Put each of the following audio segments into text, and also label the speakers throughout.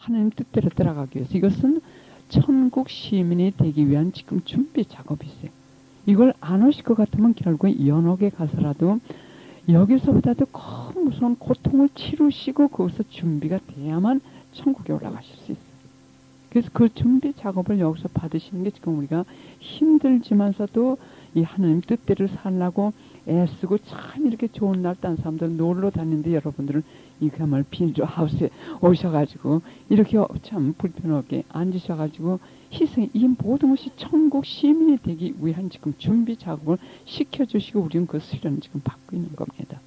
Speaker 1: 하나님 뜻대로 따라가기 위해서 이것은 천국 시민이 되기 위한 지금 준비 작업이세요. 이걸 안 하실 것 같으면 결국 연옥에 가서라도 여기서보다도 큰 무서운 고통을 치르시고 거기서 준비가 돼야만 천국에 올라가실 수 있어요. 그래서 그 준비 작업을 여기서 받으시는 게 지금 우리가 힘들지만서도 이 하나님 뜻대로 살라고 애쓰고 참 이렇게 좋은 날 딴 사람들 놀러 다니는데 여러분들은 이감을 빈조하우스에 오셔가지고 이렇게 참 불편하게 앉으셔가지고 희생, 이 모든 것이 천국 시민이 되기 위한 지금 준비 작업을 시켜주시고 우리는 그 수련을 지금 받고 있는 겁니다.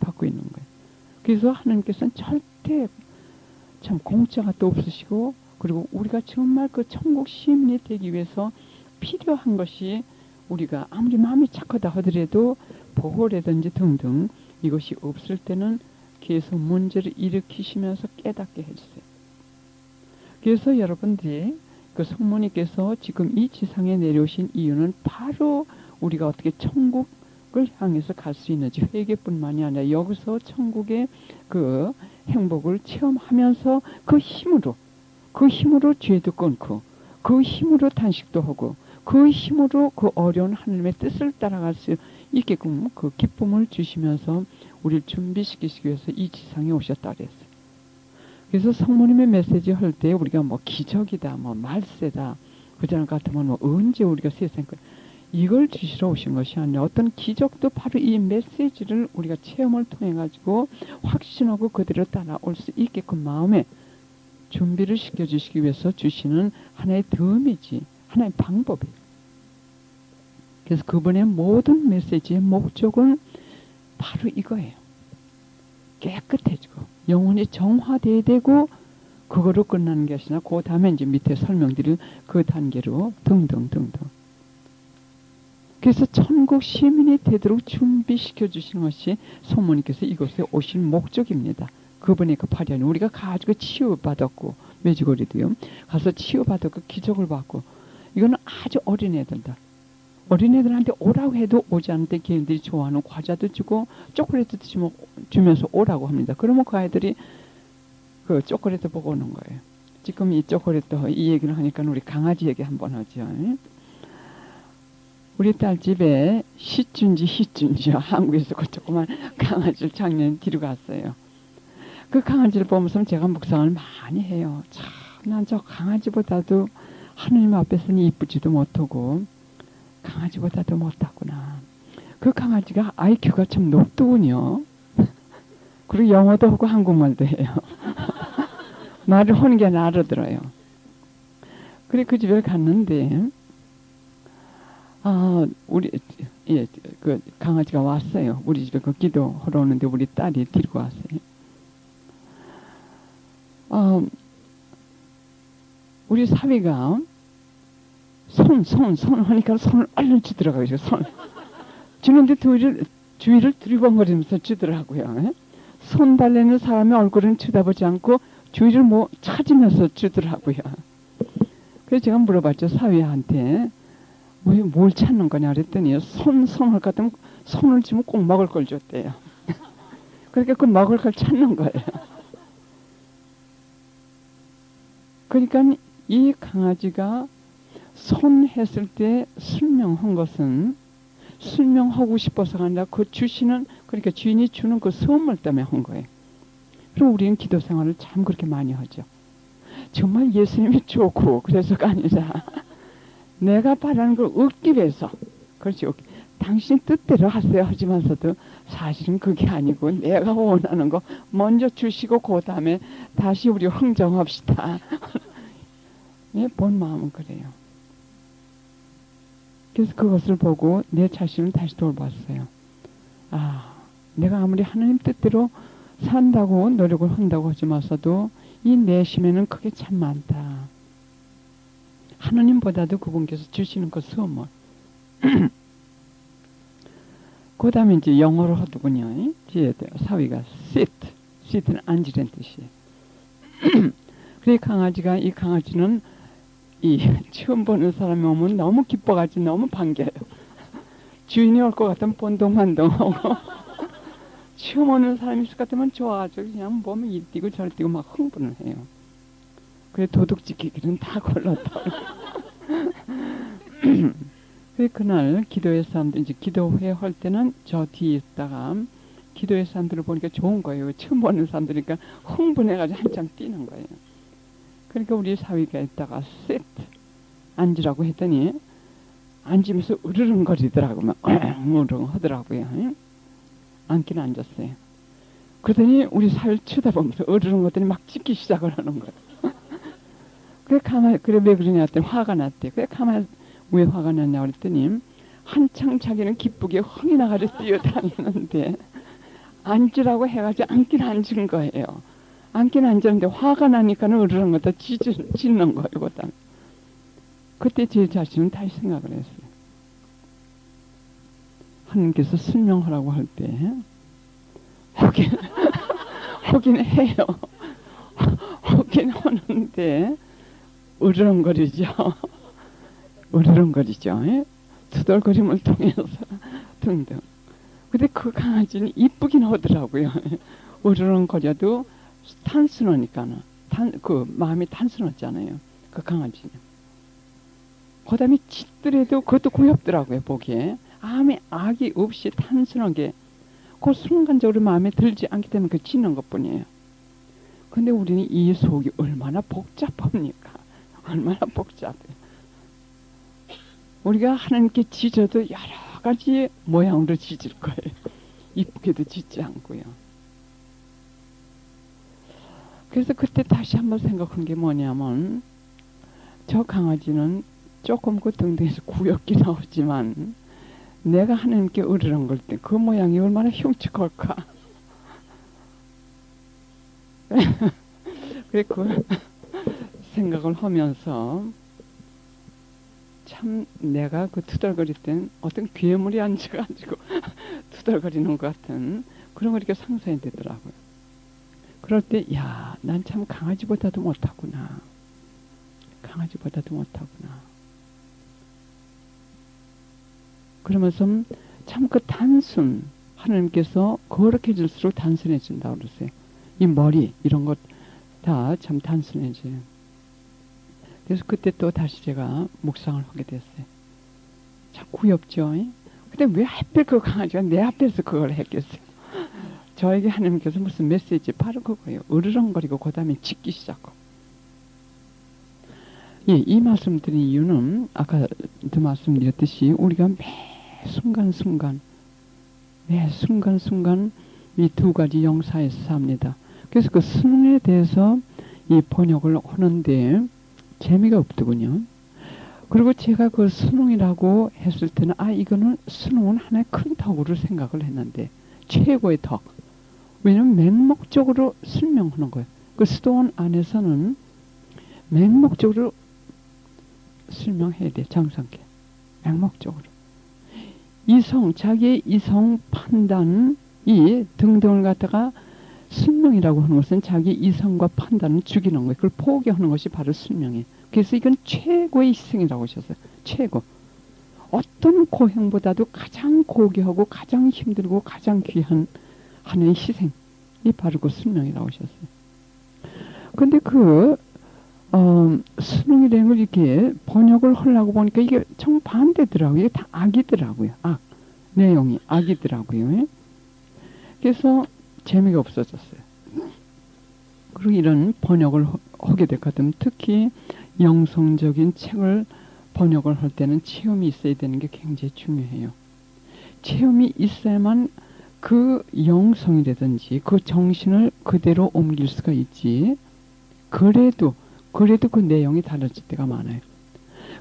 Speaker 1: 받고 있는 거예요. 그래서 하나님께서는 절대 참 공짜가 또 없으시고 그리고 우리가 정말 그 천국 시민이 되기 위해서 필요한 것이 우리가 아무리 마음이 착하다 하더라도 보호라든지 등등 이것이 없을 때는 계속 문제를 일으키시면서 깨닫게 해주세요. 그래서 여러분들이 그 성모님께서 지금 이 지상에 내려오신 이유는 바로 우리가 어떻게 천국을 향해서 갈 수 있는지 회개뿐만이 아니라 여기서 천국의 그 행복을 체험하면서 그 힘으로 죄도 끊고 그 힘으로 단식도 하고 그 힘으로 그 어려운 하나님의 뜻을 따라갈 수 있게끔 그 기쁨을 주시면서 우리를 준비시키시기 위해서 이 지상에 오셨다 그랬어요. 그래서 성모님의 메시지 할 때 우리가 뭐 기적이다, 뭐 말세다, 그전 같으면 뭐 언제 우리가 세상 이걸 주시러 오신 것이 아니라 어떤 기적도 바로 이 메시지를 우리가 체험을 통해 가지고 확신하고 그대로 따라올 수 있게끔 마음에 준비를 시켜주시기 위해서 주시는 하나의 덤이지, 하나의 방법이에요. 그래서 그분의 모든 메시지의 목적은 바로 이거예요. 깨끗해지고 영혼이 정화돼야 되고 그거로 끝나는 게 아니라 그 다음에 이제 밑에 설명드린 그 단계로 등등등등. 그래서 천국 시민이 되도록 준비시켜 주시는 것이 성모님께서 이곳에 오실 목적입니다. 그분의 그 파련 우리가 가지고 치유받았고 메주거리도요. 가서 치유받았고 기적을 받고 이거는 아주 어린애들다. 어린애들한테 오라고 해도 오지 않는데 걔네들이 좋아하는 과자도 주고 초콜릿도 주면서 오라고 합니다. 그러면 그 아이들이 그 초콜릿 보고 오는 거예요. 지금 이 초콜릿 이 얘기를 하니까 우리 강아지 얘기 한번 하죠. 우리 딸 집에 시춘지요. 한국에서 그 조그만 강아지를 작년에 데려갔어요. 그 강아지를 보면서 제가 묵상을 많이 해요. 참, 난 저 강아지보다도 하느님 앞에서는 이쁘지도 못하고 강아지보다도 못하구나. 그 강아지가 IQ가 참 높더군요. 그리고 영어도 하고 한국말도 해요. 말을 하는 게 알아들어요. 그래 그 집에 갔는데 그 강아지가 왔어요. 우리 집에 그 기도하러 오는데 우리 딸이 데리고 왔어요. 우리 사위가 손 하니까 손을 얼른 주더라고요. 손 주는데 주위를 두리번거리면서 주더라고요. 손 달래는 사람의 얼굴은 쳐다보지 않고 주위를 뭐 찾으면서 주더라고요. 그래서 제가 물어봤죠. 사위한테 뭘 찾는 거냐 그랬더니 손 할 것 같으면 손을 쥐면 꼭 먹을 걸 줬대요. 그러니까 그 먹을 걸 찾는 거예요. 그러니까 이 강아지가 손 했을 때 설명한 것은 설명하고 싶어서가 아니라 그 주시는 그러니까 주인이 주는 그 선물 때문에 한 거예요. 그럼 우리는 기도 생활을 참 그렇게 많이 하죠. 정말 예수님이 좋고 그래서가 아니라 내가 바라는 걸 얻기 위해서 그렇지. 당신 뜻대로 하세요 하지만서도 사실은 그게 아니고 내가 원하는 거 먼저 주시고 그 다음에 다시 우리 흥정합시다. 네, 본 마음은 그래요. 그래서 그것을 보고 내 자신을 다시 돌봤어요. 내가 아무리 하나님 뜻대로 산다고 노력을 한다고 하지만서도 이 내심에는 그게 참 많다. 하나님보다도 그분께서 주시는 그 선물. 그 다음에 이제 영어로 하더군요. 뒤에 사위가 sit는 앉으란 뜻이에요. 그래 이 강아지는 처음 보는 사람이 오면 너무 기뻐가지고 너무 반겨요. 주인이 올 것 같으면 본동만동하고 처음 오는 사람이 있을 것 같으면 좋아가지고 그냥 보면 이 뛰고 저 뛰고 막 흥분을 해요. 그래 도둑 지키기는 다 걸렀다. 그래 그날 기도회 사람들 이제 기도회 할 때는 저 뒤에 있다가 기도회 사람들을 보니까 좋은 거예요. 처음 보는 사람들이니까 흥분해가지고 한참 뛰는 거예요. 그러니까 우리 사위가 있다가 세트 앉으라고 했더니 앉으면서 으르렁거리더라고 막 으르렁 하더라고요. 앉긴 앉았어요. 그러더니 우리 사위를 쳐다보면서 으르렁거리더니 막 찢기 시작을 하는 거예요. 그래 가만 그래 왜 그러냐 했더니 화가 났대. 그래 가만 왜 화가 났냐 그랬더니 한창 자기는 기쁘게 흥이 나가지고 뛰어다니는데 앉으라고 해가지고 앉긴 앉은 거예요. 앉긴 앉았는데 화가 나니까는 으르렁거리다 짖는 거예요. 그다음 그때 제 자신은 다시 생각을 했어요. 하나님께서 설명하라고 할 때 하긴 해요. 하긴 하는데 으르렁거리죠. 으르렁거리죠. 투덜거림을 통해서 등등. 근데 그 강아지는 이쁘긴 하더라고요. 으르렁거려도 탄순하니까는 그 마음이 탄순했잖아요. 그 강아지는. 그다음에 짖더라도 그것도 고엽더라고요. 보기에 아무 악이 없이 탄순하게 그 순간적으로 마음에 들지 않기 때문에 그 짖는 것뿐이에요. 근데 우리는 이 속이 얼마나 복잡합니까? 얼마나 복잡해요. 우리가 하나님께 짖어도 여러 가지 모양으로 짖을 거예요. 이쁘게도 짖지 않고요. 그래서 그때 다시 한번 생각한 게 뭐냐면 저 강아지는 조금 그 등등해서 구역기 나오지만 내가 하나님께 으르렁거릴 때 그 모양이 얼마나 흉측할까. 그래 그 생각을 하면서 참 내가 그 투덜거릴 땐 어떤 괴물이 앉아가지고 투덜거리는 것 같은 그런 걸 이렇게 상상이 되더라고요. 그럴 때 야, 난 참 강아지보다도 못하구나. 강아지보다도 못하구나. 그러면서 참 그 단순 하나님께서 거룩해 질수록 단순해진다고 그러세요. 이 머리 이런 것 다 참 단순해져요. 그래서 그때 또 다시 제가 묵상을 하게 됐어요. 참 귀엽죠. 근데 왜 하필 그 강아지가 내 앞에서 그걸 했겠어요. 저에게 하나님께서 무슨 메시지 바로 그거예요. 으르렁거리고 그 다음에 짖기 시작하고. 예, 이 말씀 드린 이유는 아까도 말씀드렸듯이 우리가 매 순간순간 이 두 가지 영사에서 삽니다. 그래서 그 수능에 대해서 이 번역을 하는데 재미가 없더군요. 그리고 제가 그 수능이라고 했을 때는 이거는 수능은 하나의 큰 덕으로 생각을 했는데 최고의 덕. 왜냐면 맹목적으로 설명하는 거예요. 그 수도원 안에서는 맹목적으로 설명해야 돼. 장성계 맹목적으로. 자기의 이성 판단 등등을 갖다가 설명이라고 하는 것은 자기 이성과 판단을 죽이는 거예요. 그걸 포기하는 것이 바로 설명이에요. 그래서 이건 최고의 희생이라고 하셨어요. 최고. 어떤 고행보다도 가장 고귀하고 가장 힘들고 가장 귀한 하나의 희생이 바로 그 설명이라고 하셨어요. 근데 수능이라는 걸 이렇게 번역을 하려고 보니까 이게 정반대더라고요. 이게 다 악이더라고요. 내용이 악이더라고요. 그래서 재미가 없어졌어요. 그리고 이런 번역을 하게 됐거든. 특히 영성적인 책을 번역을 할 때는 체험이 있어야 되는 게 굉장히 중요해요. 체험이 있어야만 그 영성이라든지 그 정신을 그대로 옮길 수가 있지. 그래도 그 내용이 달라질 때가 많아요.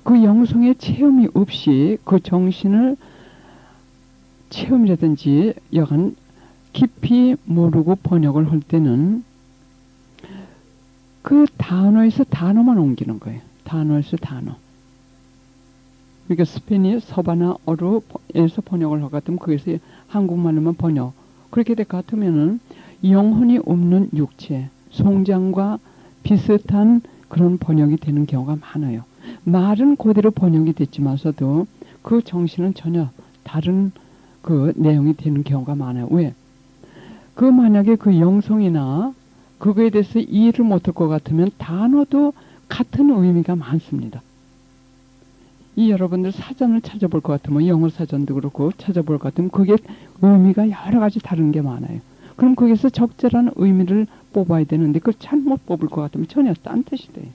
Speaker 1: 그 영성의 체험이 없이 그 정신을 체험이라든지 여간 깊이 모르고 번역을 할 때는 그 단어에서 단어만 옮기는 거예요. 단어에서 단어. 그러니까 스페인이 서바나어로에서 번역을 할 것 같으면 거기서 한국말로만 번역. 그렇게 될 것 같으면은 영혼이 없는 육체, 송장과 비슷한 그런 번역이 되는 경우가 많아요. 말은 그대로 번역이 됐지만서도 그 정신은 전혀 다른 그 내용이 되는 경우가 많아요. 왜? 만약에 그 영성이나 그거에 대해서 이해를 못할 것 같으면 단어도 같은 의미가 많습니다. 이 여러분들 사전을 찾아볼 것 같으면 영어 사전도 그렇고 찾아볼 것 같으면 그게 의미가 여러 가지 다른 게 많아요. 그럼 거기서 적절한 의미를 뽑아야 되는데 그걸 잘못 뽑을 것 같으면 전혀 딴 뜻이 돼요.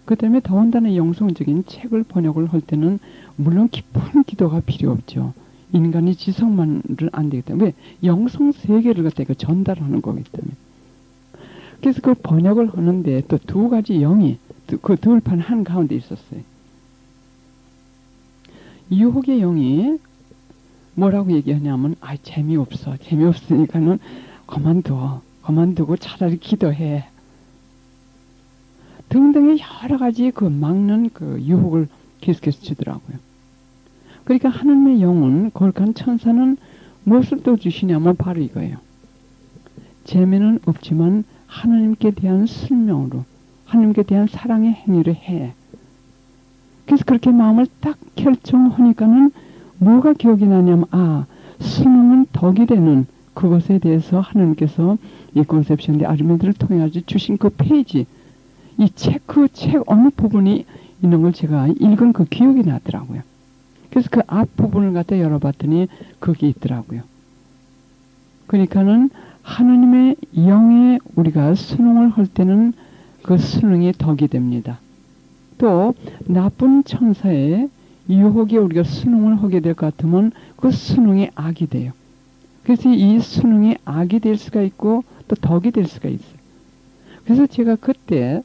Speaker 1: 그 다음에 더군다나 영성적인 책을 번역을 할 때는 물론 깊은 기도가 필요 없죠. 인간의 지성만을 안 되기 때문에 왜? 영성 세계를 갖다가 전달하는 거기 때문에. 그래서 그 번역을 하는데 또 두 가지 영이 그 들판 한가운데 있었어요. 유혹의 영이 뭐라고 얘기하냐면 재미없어. 재미없으니까는 그만두고 차라리 기도해. 등등의 여러 가지 그 막는 그 유혹을 계속해서 주더라고요. 그러니까 하나님의 영은 거룩한 천사는 무엇을 또 주시냐면 바로 이거예요. 재미는 없지만 하나님께 대한 설명으로 하나님께 대한 사랑의 행위를 해. 그래서 그렇게 마음을 딱 결정하니까는 뭐가 기억이 나냐면 수능은 덕이 되는 그것에 대해서 하나님께서 이 컨셉션 데 아르멘드를 통해 주신 그 페이지 이 책 어느 부분이 있는 걸 제가 읽은 그 기억이 나더라고요. 그래서 그 앞부분을 갖다 열어봤더니 거기 있더라고요. 그러니까는 하나님의 영에 우리가 순응을 할 때는 그 순응이 덕이 됩니다. 또 나쁜 천사의 유혹에 우리가 순응을 하게 될 것 같으면 그 순응이 악이 돼요. 그래서 이 순응이 악이 될 수가 있고 또 덕이 될 수가 있어요. 그래서 제가 그때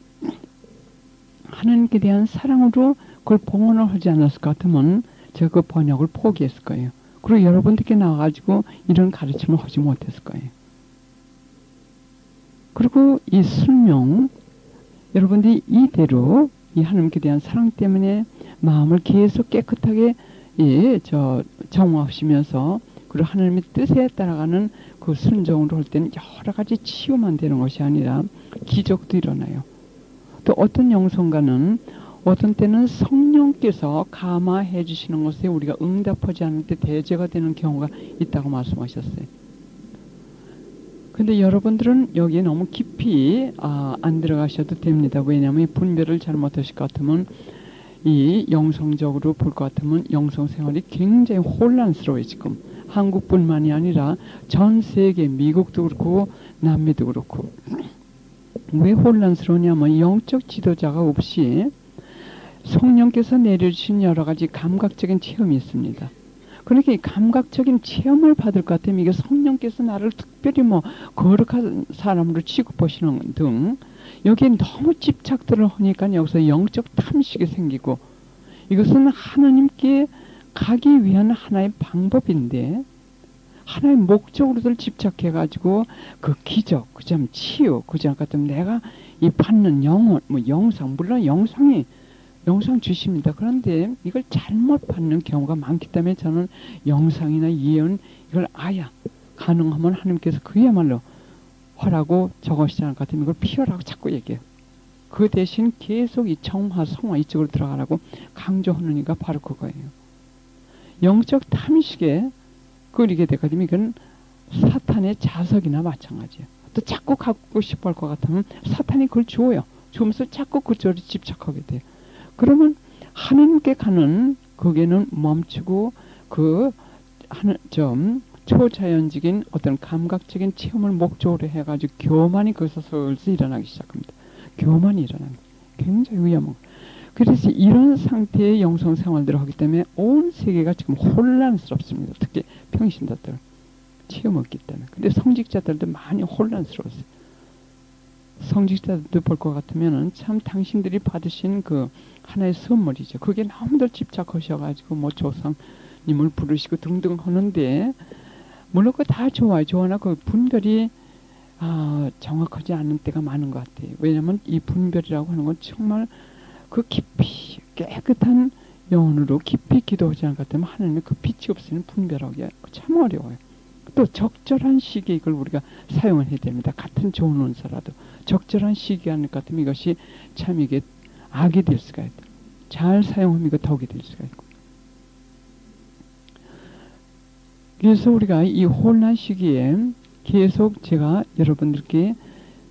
Speaker 1: 하나님께 대한 사랑으로 그걸 봉헌을 하지 않았을 것 같으면 제가 그 번역을 포기했을 거예요. 그리고 여러분들께 나와가지고 이런 가르침을 하지 못했을 거예요. 그리고 이 설명, 여러분들이 이대로 이 하나님께 대한 사랑 때문에 마음을 계속 깨끗하게 정화하시면서 그리고 하나님의 뜻에 따라가는 그 순종으로 할 때는 여러 가지 치유만 되는 것이 아니라 기적도 일어나요. 또 어떤 영성가는 어떤 때는 성령께서 감화해 주시는 것에 우리가 응답하지 않을 때 대제가 되는 경우가 있다고 말씀하셨어요. 근데 여러분들은 여기에 너무 깊이 안 들어가셔도 됩니다. 왜냐하면 분별을 잘못하실 것 같으면 이 영성적으로 볼 것 같으면 영성 생활이 굉장히 혼란스러워요. 지금 한국뿐만이 아니라 전 세계 미국도 그렇고 남미도 그렇고. 왜 혼란스러우냐면 영적 지도자가 없이 성령께서 내려주신 여러 가지 감각적인 체험이 있습니다. 그러니까 이 감각적인 체험을 받을 것 같으면 이게 성령께서 나를 특별히 거룩한 사람으로 취급하시는 등 여기에 너무 집착들을 하니까 여기서 영적 탐식이 생기고 이것은 하나님께 가기 위한 하나의 방법인데 하나의 목적으로들 집착해가지고 그 기적, 그다음 치유, 그다음 같은 내가 이 받는 영혼, 영상, 물론 영상 주십니다. 그런데 이걸 잘못 받는 경우가 많기 때문에 저는 영상이나 예언 이걸 가능하면 하나님께서 그야말로 하라고 적으시지 않을 것 같으면 이걸 피하라고 자꾸 얘기해요. 그 대신 계속 이 정화, 성화 이쪽으로 들어가라고 강조하는 이가 바로 그거예요. 영적 탐식에 끌리게 되거든요. 이건 사탄의 자석이나 마찬가지예요. 또 자꾸 갖고 싶어 할 것 같으면 사탄이 그걸 줘요. 주면서 자꾸 그쪽으로 집착하게 돼요. 그러면 하나님께 가는 거기는 멈추고 초자연적인 어떤 감각적인 체험을 목적으로 해가지고 교만이 거기서 슬슬 일어나기 시작합니다. 교만이 일어납니다. 굉장히 위험한 거예요. 그래서 이런 상태의 영성 생활들을 하기 때문에 온 세계가 지금 혼란스럽습니다. 특히 평신자들 체험 없기 때문에. 근데 성직자들도 많이 혼란스러웠어요. 성직자들도 볼 것 같으면은 참 당신들이 받으신 그 하나의 선물이죠. 그게 너무들 집착하셔가지고 조상님을 부르시고 등등 하는데 물론 그거 다 좋아요. 좋으나 그 분별이 정확하지 않은 때가 많은 것 같아요. 왜냐하면 이 분별이라고 하는 건 정말 그 깊이 깨끗한 영혼으로 깊이 기도하지 않을 것 같으면 하나님의 그 빛이 없으면 분별하기 참 어려워요. 또 적절한 시기에 이걸 우리가 사용을 해야 됩니다. 같은 좋은 원서라도 적절한 시기에 하는 것 같으면 이것이 참 이게 악이 될 수가 있다. 잘 사용하면 이거 덕이 될 수가 있고. 그래서 우리가 이 혼란 시기에 계속 제가 여러분들께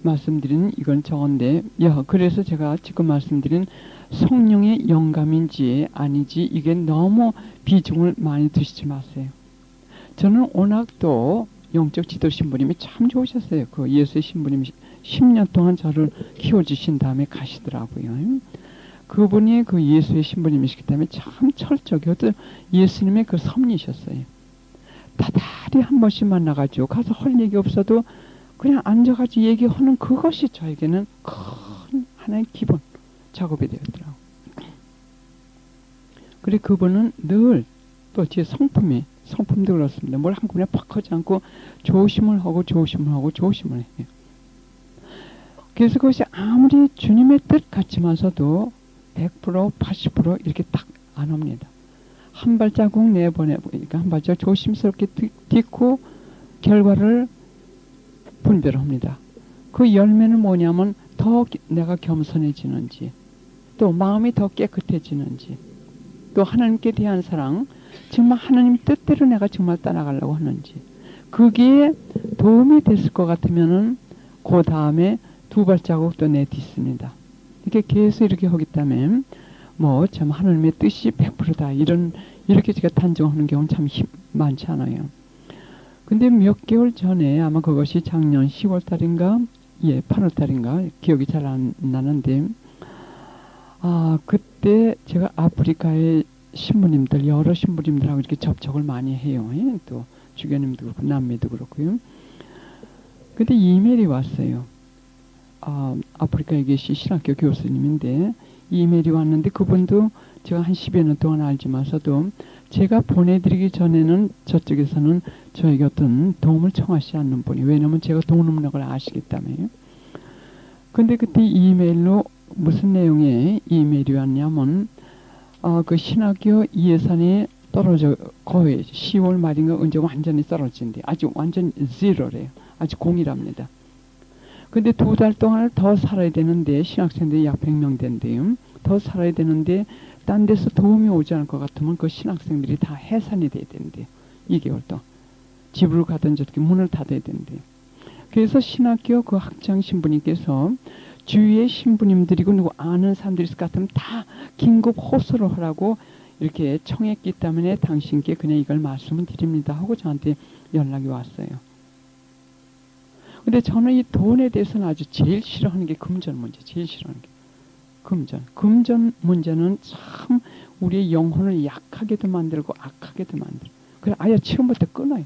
Speaker 1: 말씀드린 이건 저건데, 그래서 제가 지금 말씀드린 성령의 영감인지 아니지 이게 너무 비중을 많이 두시지 마세요. 저는 워낙 또 영적 지도 신부님이 참 좋으셨어요. 그 예수의 신부님이 10년 동안 저를 키워주신 다음에 가시더라고요. 그분이 그 예수의 신부님이시기 때문에 참 철저하게 예수님의 그 섭리셨어요. 다달이 한 번씩 만나가지고 가서 할 얘기 없어도 그냥 앉아가지고 얘기하는 그것이 저에게는 큰 하나의 기본 작업이 되었더라고요. 그래 그분은 늘 또 제 성품도 그렇습니다. 뭘 한꺼번에 팍 하지 않고 조심을 하고 해요. 그래서 그것이 아무리 주님의 뜻 같지만서도 100% 80% 이렇게 딱 안 옵니다. 한 발자국 내보내보니까 한 발자국 조심스럽게 딛고 결과를 분별합니다. 그 열매는 뭐냐면 더 내가 겸손해지는지, 또 마음이 더 깨끗해지는지, 또 하나님께 대한 사랑, 정말 하나님 뜻대로 내가 정말 따라가려고 하는지, 그게 도움이 됐을 것 같으면은 그 다음에 두 발자국 또 내딛습니다. 이렇게 계속 이렇게 하기 때문에 뭐 참 하나님의 뜻이 100%다 이렇게 제가 단정하는 경우는 참 많지 않아요. 근데 몇 개월 전에 아마 그것이 작년 10월 달인가 8월 달인가 기억이 잘 안 나는데 그때 제가 아프리카의 신부님들 여러 신부님들하고 이렇게 접촉을 많이 해요. 또 주교님도 그렇고 남매도 그렇고요. 근데 이메일이 왔어요. 아프리카에 계신 신학교 교수님인데 이메일이 왔는데 그분도 제가 한 10여 년 동안 알지만서도 제가 보내드리기 전에는 저쪽에서는 저에게 어떤 도움을 청하지 않는 분이, 왜냐면 제가 동능력을 아시기 때문에. 근데 그때 이메일로 무슨 내용의 이메일이 왔냐면 그 신학교 예산이 떨어져 거의 10월 말인가 언제 완전히 떨어진대. 아직 완전 제로래요. 아직 공이랍니다. 근데 2달 동안을 더 살아야 되는데 신학생들이 약 100명 된대요. 더 살아야 되는데 딴 데서 도움이 오지 않을 것 같으면 그 신학생들이 다 해산이 돼야 된대요. 2개월 동안. 집으로 가든지 어떻게 문을 닫아야 된대요. 그래서 신학교 그 학장 신부님께서 주위의 신부님들이고 누구 아는 사람들이 있을 것 같으면 다 긴급 호소를 하라고 이렇게 청했기 때문에 당신께 그냥 이걸 말씀을 드립니다 하고 저한테 연락이 왔어요. 근데 저는 이 돈에 대해서는 아주 제일 싫어하는 게 금전 문제, 제일 싫어하는 게 금전 문제는 참 우리의 영혼을 약하게도 만들고 악하게도 만들고, 그래 아예 처음부터 끊어요.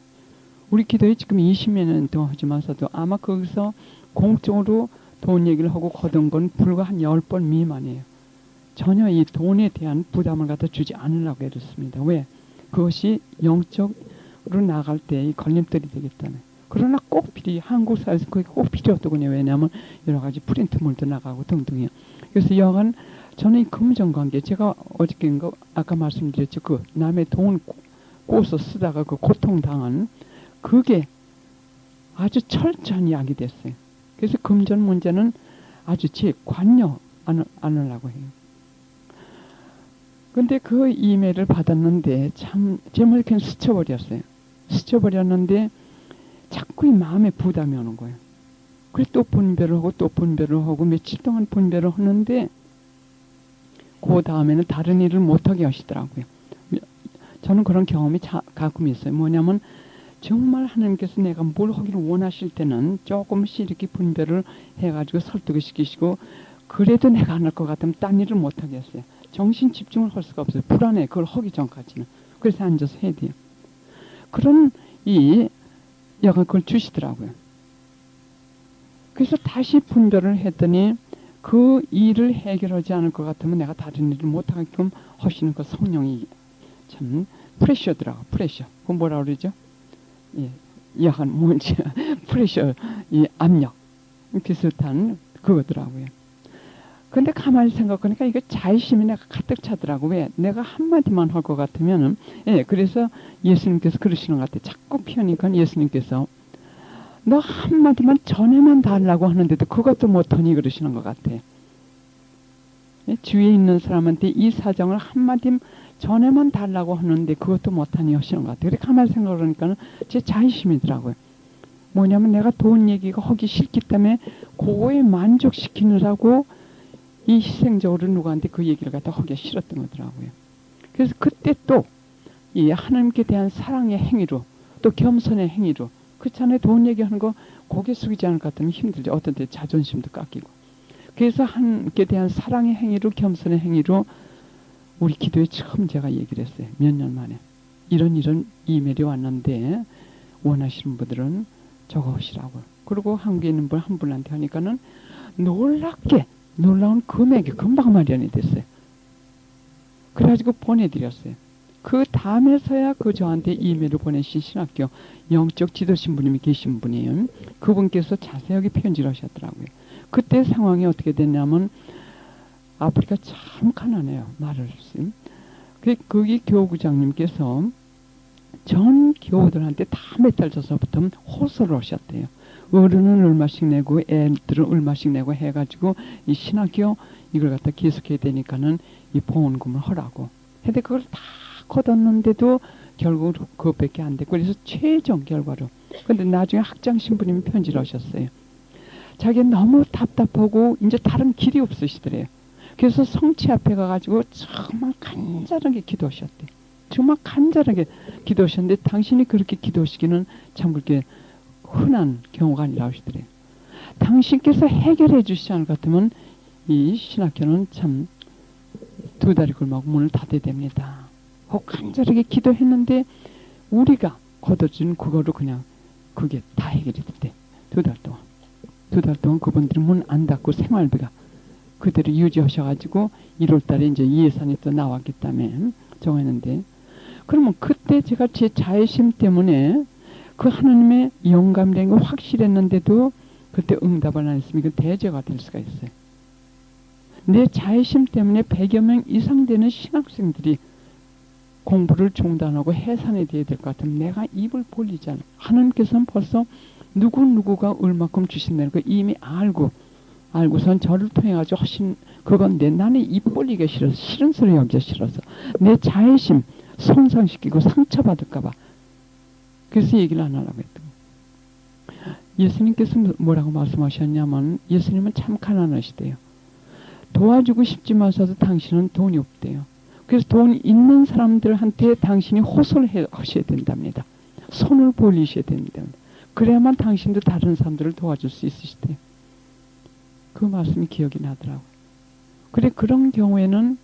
Speaker 1: 우리 기도에 지금 20여 년 동안 하지만서도 아마 거기서 공적으로 돈 얘기를 하고 거둔 건 불과 한 10번 미만이에요. 전혀 이 돈에 대한 부담을 갖다 주지 않으려고 애썼습니다. 왜? 그것이 영적으로 나갈 때 이 걸림돌이 되기 때문에. 그러나 꼭 한국 사회에서 그게 꼭 필요하더군요. 왜냐하면 여러 가지 프린트물도 나가고 등등이요. 그래서 여간 저는 이 금전관계, 제가 어저께인가 아까 말씀드렸죠. 그 남의 돈 꼬서 쓰다가 그 고통당한 그게 아주 철저한 약이 됐어요. 그래서 금전 문제는 아주 제 관여 안 하려고 해요. 근데 그 이메일을 받았는데 참 제목을 그냥 스쳐버렸어요. 스쳐버렸는데 자꾸 이 마음에 부담이 오는 거예요. 그래서 또 분별을 하고 며칠 동안 분별을 하는데 그 다음에는 다른 일을 못하게 하시더라고요. 저는 그런 경험이 가끔 있어요. 뭐냐면 정말 하나님께서 내가 뭘 하기를 원하실 때는 조금씩 이렇게 분별을 해가지고 설득을 시키시고, 그래도 내가 안 할 것 같으면 딴 일을 못하게 했어요. 정신 집중을 할 수가 없어요. 불안해. 그걸 하기 전까지는. 그래서 앉아서 해야 돼요. 그런 약간 그걸 주시더라고요. 그래서 다시 분별을 했더니 그 일을 해결하지 않을 것 같으면 내가 다른 일을 못하게끔 하시는 그 성령이 참 프레셔더라고요. 프레셔. 그거 뭐라 그러죠? 약간 뭔지 프레셔, 이 압력 비슷한 그거더라고요. 근데 가만히 생각하니까 이거 자의심이 내가 가득 차더라고. 왜? 내가 한마디만 할 것 같으면은, 그래서 예수님께서 그러시는 것 같아요. 자꾸 피하니까 예수님께서 너 한마디만 전에만 달라고 하는데도 그것도 못하니 그러시는 것 같아요. 주위에 있는 사람한테 이 사정을 한마디 전에만 달라고 하는데 그것도 못하니 하시는 것 같아요. 그래 가만히 생각을 하니까는 제 자의심이더라고요. 뭐냐면 내가 돈 얘기가 하기 싫기 때문에 그거에 만족시키느라고 이 희생적으로 누구한테 그 얘기를 갖다 하기 싫었던 거더라고요. 그래서 그때 또 이 하나님께 대한 사랑의 행위로 또 겸손의 행위로 그렇잖아요. 돈 얘기하는 거 고개 숙이지 않을 것 같으면 힘들죠. 어떤 때 자존심도 깎이고. 그래서 하나님께 대한 사랑의 행위로 겸손의 행위로 우리 기도에 처음 제가 얘기를 했어요. 몇 년 만에. 이런 이메일이 왔는데 원하시는 분들은 적어오시라고요. 그리고 한국에 있는 분 한 분한테 하니까는 놀라운 금액이 금방 마련이 됐어요. 그래가지고 보내드렸어요. 그 다음에서야 그 저한테 이메일을 보내신 신학교 영적 지도신부님이 계신 분이에요. 그분께서 자세하게 편지를 하셨더라고요. 그때 상황이 어떻게 됐냐면 아프리카 참 가난해요. 말을 쓰임. 거기 교구장님께서 전 교우들한테 다 몇 달 전서부터 호소를 하셨대요. 어른은 얼마씩 내고 애들은 얼마씩 내고 해가지고 이 신학교 이걸 갖다 계속해야 되니까는 이 보험금을 하라고. 근데 그걸 다 걷었는데도 결국 그것밖에 안 됐고 그래서 최종 결과로. 근데 나중에 학장 신부님이 편지를 하셨어요. 자기는 너무 답답하고 이제 다른 길이 없으시더래요. 그래서 성치 앞에 가가지고 정말 간절하게 기도하셨대. 정말 간절하게 기도하셨는데 당신이 그렇게 기도하시기는 참 그렇게 흔한 경우가 아니라 하시더래요. 당신께서 해결해 주시지 않을 것 같으면 이 신학교는 참 두 다리 굴마고 문을 닫아야 됩니다. 간절하게 기도했는데 우리가 걷어준 그거로 그냥 그게 다 해결이 됐대. 두 달 동안. 두 달 동안 그분들이 문 안 닫고 생활비가 그대로 유지하셔가지고 1월달에 이제 이 예산이 또 나왔기 때문에 정했는데 그러면 그때 제가 제 자애심 때문에 그 하나님의 영감된 거 확실했는데도 그때 응답을 안 했으면 이건 대죄가 될 수가 있어요. 내 자애심 때문에 100여 명 이상 되는 신학생들이 공부를 중단하고 해산이 돼야 될 것 같으면 내가 입을 벌리지 않아. 하나님께서는 벌써 누구가 얼마큼 주신다는 거 이미 알고선 저를 통해가지고 하신 그건데 나는 입 벌리기 싫어서 싫은 소리 여기서 싫어서 내 자애심 손상시키고 상처받을까봐 그래서 얘기를 안 하려고 했던 거예요. 예수님께서 뭐라고 말씀하셨냐면 예수님은 참 가난하시대요. 도와주고 싶지만서도 당신은 돈이 없대요. 그래서 돈 있는 사람들한테 당신이 호소를 하셔야 된답니다. 손을 벌리셔야 됩니다. 그래야만 당신도 다른 사람들을 도와줄 수 있으시대요. 그 말씀이 기억이 나더라고요. 그래 그런 경우에는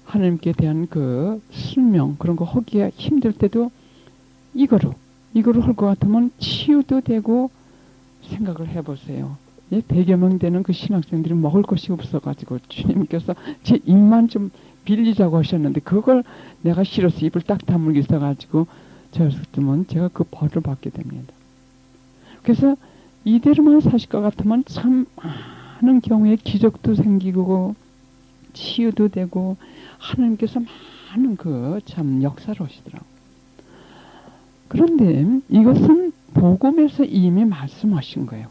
Speaker 1: 하나님께 대한 그 설명 그런 거 하기가 힘들 때도 이거로 할 것 같으면 치유도 되고 생각을 해보세요. 100여 명 되는 그 신학생들이 먹을 것이 없어가지고 주님께서 제 입만 좀 빌리자고 하셨는데 그걸 내가 싫어서 입을 딱 다물고 있어가지고 저였으면 제가 그 벌을 받게 됩니다. 그래서 이대로만 사실 것 같으면 참 많은 경우에 기적도 생기고 치유도 되고 하나님께서 많은 그 참 역사를 하시더라고요. 그런데 이것은 복음에서 이미 말씀하신 거예요.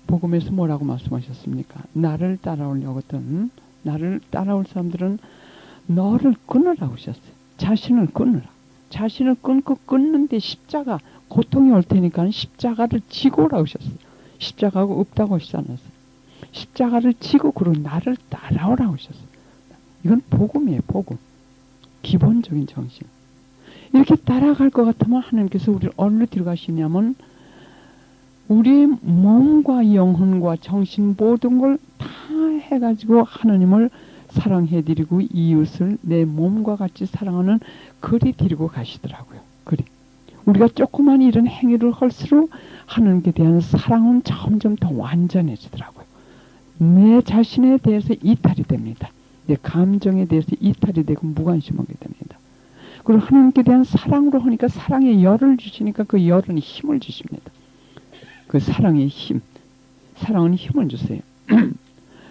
Speaker 1: 복음에서 뭐라고 말씀하셨습니까? 나를 따라오려거든 나를 따라올 사람들은 너를 끊으라고 하셨어요. 자신을 끊으라. 자신을 끊고 끊는데 십자가 고통이 올 테니까 십자가를 지고 오라고 하셨어요. 십자가가 없다고 하시지 않았어요. 십자가를 지고 그리고 나를 따라오라고 하셨어요. 이건 복음이에요. 복음. 기본적인 정신. 이렇게 따라갈 것 같으면 하나님께서 우리를 어디로 들어가시냐면 우리의 몸과 영혼과 정신 모든 걸 다 해가지고 하나님을 사랑해드리고 이웃을 내 몸과 같이 사랑하는 그리 데리고 가시더라고요. 그리. 우리가 조그만 이런 행위를 할수록 하나님께 대한 사랑은 점점 더 완전해지더라고요. 내 자신에 대해서 이탈이 됩니다. 내 감정에 대해서 이탈이 되고 무관심하게 됩니다. 그리고 하나님께 대한 사랑으로 하니까 사랑의 열을 주시니까 그 열은 힘을 주십니다. 그 사랑의 힘. 사랑은 힘을 주세요.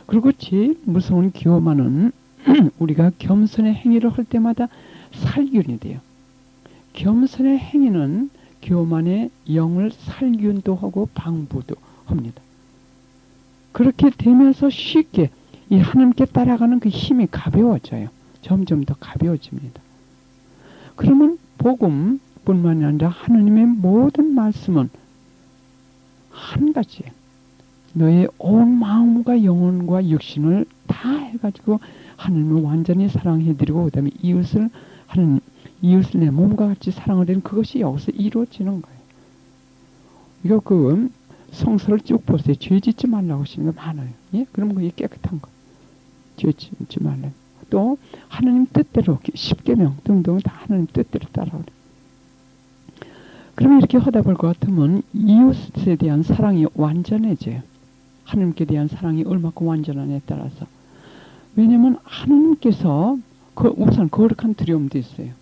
Speaker 1: 그리고 제일 무서운 교만은 우리가 겸손의 행위를 할 때마다 살균이 돼요. 겸손의 행위는 교만의 영을 살균도 하고 방부도 합니다. 그렇게 되면서 쉽게 이 하나님께 따라가는 그 힘이 가벼워져요. 점점 더 가벼워집니다. 그러면 복음뿐만이 아니라 하나님의 모든 말씀은 한 가지예요. 너의 온 마음과 영혼과 육신을 다 해가지고 하나님을 완전히 사랑해드리고 그 다음에 이웃을 내 몸과 같이 사랑을 드리는 그것이 여기서 이루어지는 거예요. 이거 성서를 쭉 보세요. 죄 짓지 말라고 하시는 거 많아요. 예? 그러면 그게 깨끗한 거. 죄 짓지 말라고. 또 하나님 뜻대로 10계명 등등 다 하나님 뜻대로 따라오래. 그러면 이렇게 하다 볼 것 같으면 이웃에 대한 사랑이 완전해져요. 하나님께 대한 사랑이 얼마큼 완전하냐에 따라서. 왜냐면 하나님께서 우선 거룩한 두려움도 있어요.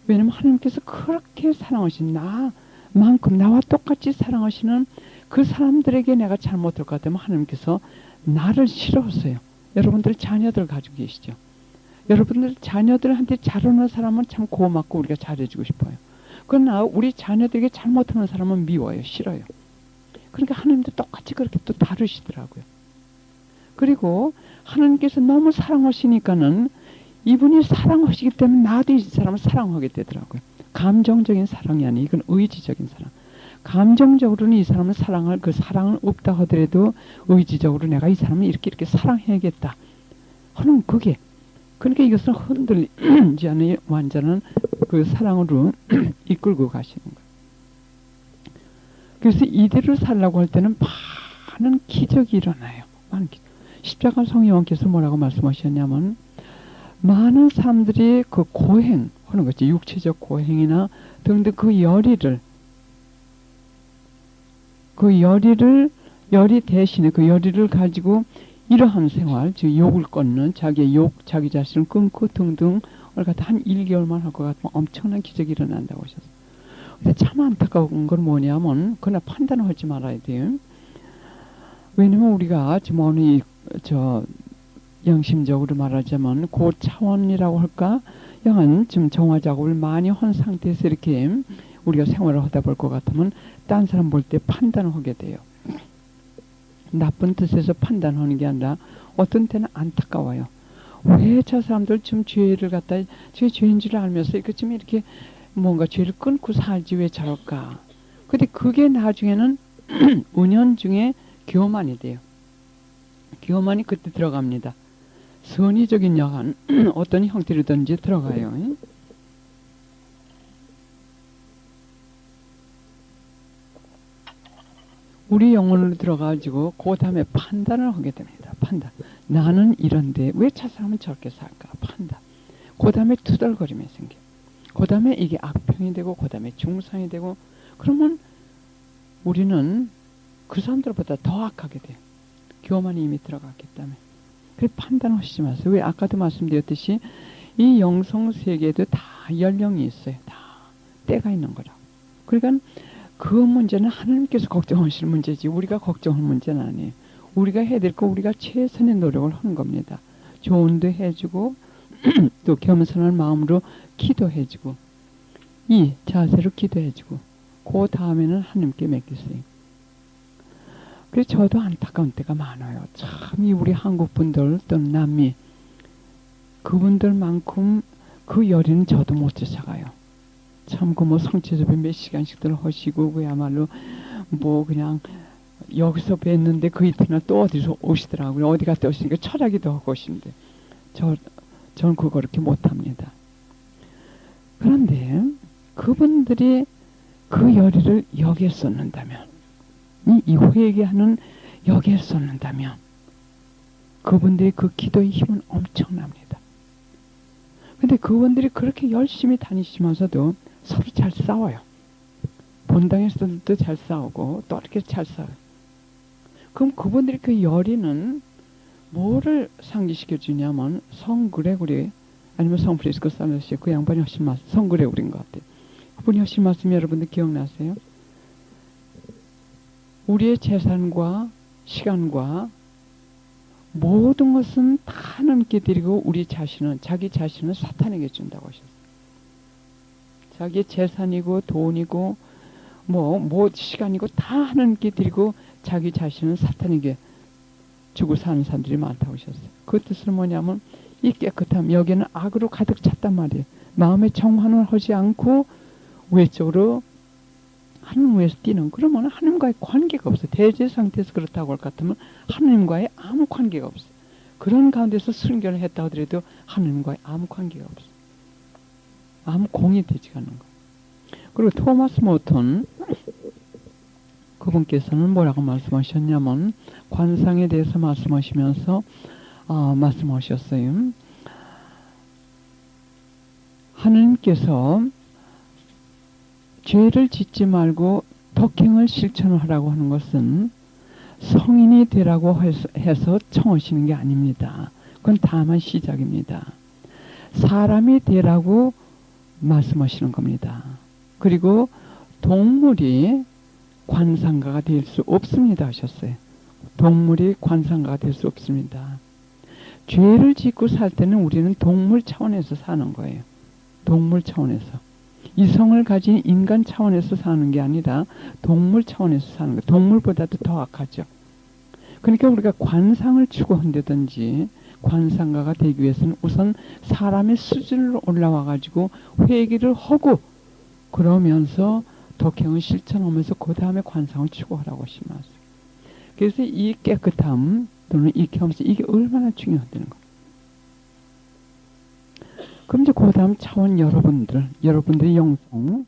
Speaker 1: 왜냐면 하나님께서 그렇게 사랑하신 나만큼 나와 똑같이 사랑하시는 그 사람들에게 내가 잘못할 것 같으면 하나님께서 나를 싫어하세요. 여러분들 자녀들 가지고 계시죠. 여러분들 자녀들한테 잘하는 사람은 참 고맙고 우리가 잘해주고 싶어요. 그러나 우리 자녀들에게 잘못하는 사람은 미워요. 싫어요. 그러니까 하나님도 똑같이 그렇게 또 다루시더라고요. 그리고 하나님께서 너무 사랑하시니까는 이분이 사랑하시기 때문에 나도 이 사람을 사랑하게 되더라고요. 감정적인 사랑이 아니에요. 이건 의지적인 사랑. 감정적으로는 이 사람을 사랑할 그 사랑은 없다 하더라도 의지적으로 내가 이 사람을 이렇게 사랑해야겠다 하는 그게, 그러니까 이것을 흔들리지 않은 완전한 그 사랑으로 이끌고 가시는 거예요. 그래서 이대로 살라고 할 때는 많은 기적이 일어나요. 많은 기적. 십자가 성령께서 뭐라고 말씀하셨냐면 많은 사람들이 그 고행 하는 거지, 육체적 고행이나 등등 그 열이 대신에 그 열의를 가지고 이러한 생활, 즉 욕을 끊는, 자기 자신을 끊고 등등을 갖다 한 1개월만 할 것 같으면 엄청난 기적이 일어난다고 하셨어요. 근데 참 안타까운 건 뭐냐면 그날 판단을 하지 말아야 돼요. 왜냐면 우리가 지금 어느 양심적으로 말하자면 그 차원이라고 할까? 영한 지금 정화 작업을 많이 한 상태에서 이렇게 우리가 생활을 하다 볼 것 같으면 딴 사람 볼 때 판단을 하게 돼요. 나쁜 뜻에서 판단하는 게 아니라 어떤 때는 안타까워요. 왜 저 사람들 지금 죄를 갖다 제 죄인 줄 알면서 지금 이렇게 뭔가 죄를 끊고 살지 왜 저럴까? 근데 그게 나중에는 은연중에 교만이 돼요. 교만이 그때 들어갑니다. 선의적인 여한 어떤 형태로든지 들어가요. 우리 영혼으로 들어가지고 그 다음에 판단을 하게 됩니다. 판단. 나는 이런데 왜 저 사람은 저렇게 살까? 판단. 그 다음에 투덜거림이 생겨요. 그 다음에 이게 악평이 되고 그 다음에 중상이 되고 그러면 우리는 그 사람들보다 더 악하게 돼요. 교만이 이미 들어갔기 때문에. 그래서 판단하시지 마세요. 왜 아까도 말씀드렸듯이 이 영성 세계에도 다 연령이 있어요. 다 때가 있는 거라고. 그러니까 그 문제는 하나님께서 걱정하실 문제지 우리가 걱정할 문제는 아니에요. 우리가 해야 될 거 우리가 최선의 노력을 하는 겁니다. 조언도 해주고 또 겸손한 마음으로 기도해주고 이 자세로 기도해주고 그 다음에는 하나님께 맡기세요. 그래서 저도 안타까운 때가 많아요. 참 이 우리 한국 분들 또는 남미 그분들만큼 그 열의는 저도 못 쫓아가요. 참 그 뭐 성체접에 몇 시간씩들 하시고 그야말로 뭐 그냥 여기서 뵀는데 그 이튿날 또 어디서 오시더라고요. 어디 갔다 오시니까 철학이도 하고 오신대. 전 그거 그렇게 못합니다. 그런데 그분들이 그 열의를 여기에 쏟는다면 이 회개하는 여기에 쏟는다면 그분들이 그 기도의 힘은 엄청납니다. 근데 그분들이 그렇게 열심히 다니시면서도 서로 잘 싸워요. 본당에서도 잘 싸우고 또 이렇게 잘 싸워요. 그럼 그분들이 그 열의는 뭐를 상기시켜 주냐면 성 그레고리 아니면 성 프리스코 살로시 그 양반이 하신 말씀 성 그레고리인 것 같아요. 그분이 하신 말씀 여러분들 기억나세요? 우리의 재산과 시간과 모든 것은 다 하나님께 드리고 자기 자신은 사탄에게 준다고 하셨어요. 자기의 재산이고 돈이고 뭐 시간이고 다 하나님께 드리고 자기 자신은 사탄에게 주고 사는 사람들이 많다고 하셨어요. 그 뜻은 뭐냐면 이 깨끗함 여기는 악으로 가득 찼단 말이에요. 마음의 정환을 하지 않고 외적으로 하나님 위해서 뛰는, 그러면 하나님과의 관계가 없어요. 대제 상태에서 그렇다고 할 것 같으면 하나님과의 아무 관계가 없어요. 그런 가운데서 순교를 했다 하더라도 하나님과의 아무 관계가 없어요. 아무 공이 되지 않는 거예요. 그리고 토마스 모턴 그분께서는 뭐라고 말씀하셨냐면, 관상에 대해서 말씀하시면서 말씀하셨어요. 하나님께서 죄를 짓지 말고 덕행을 실천하라고 하는 것은 성인이 되라고 해서 청하시는 게 아닙니다. 그건 다만 시작입니다. 사람이 되라고 말씀하시는 겁니다. 그리고 동물이 관상가가 될 수 없습니다 하셨어요. 동물이 관상가가 될 수 없습니다. 죄를 짓고 살 때는 우리는 동물 차원에서 사는 거예요. 동물 차원에서. 이성을 가진 인간 차원에서 사는 게 아니라 동물 차원에서 사는 거예요. 동물보다도 더 악하죠. 그러니까 우리가 관상을 추구한다든지 관상가가 되기 위해서는 우선 사람의 수준으로 올라와 가지고 회개를 하고, 그러면서 덕행을 실천하면서 그 다음에 관상을 추구하라고 하시면서, 그래서 이 깨끗함 또는 이 겸손, 이게 얼마나 중요하다는 거예요. 그럼 이제 그 다음 차원 여러분들의 영성,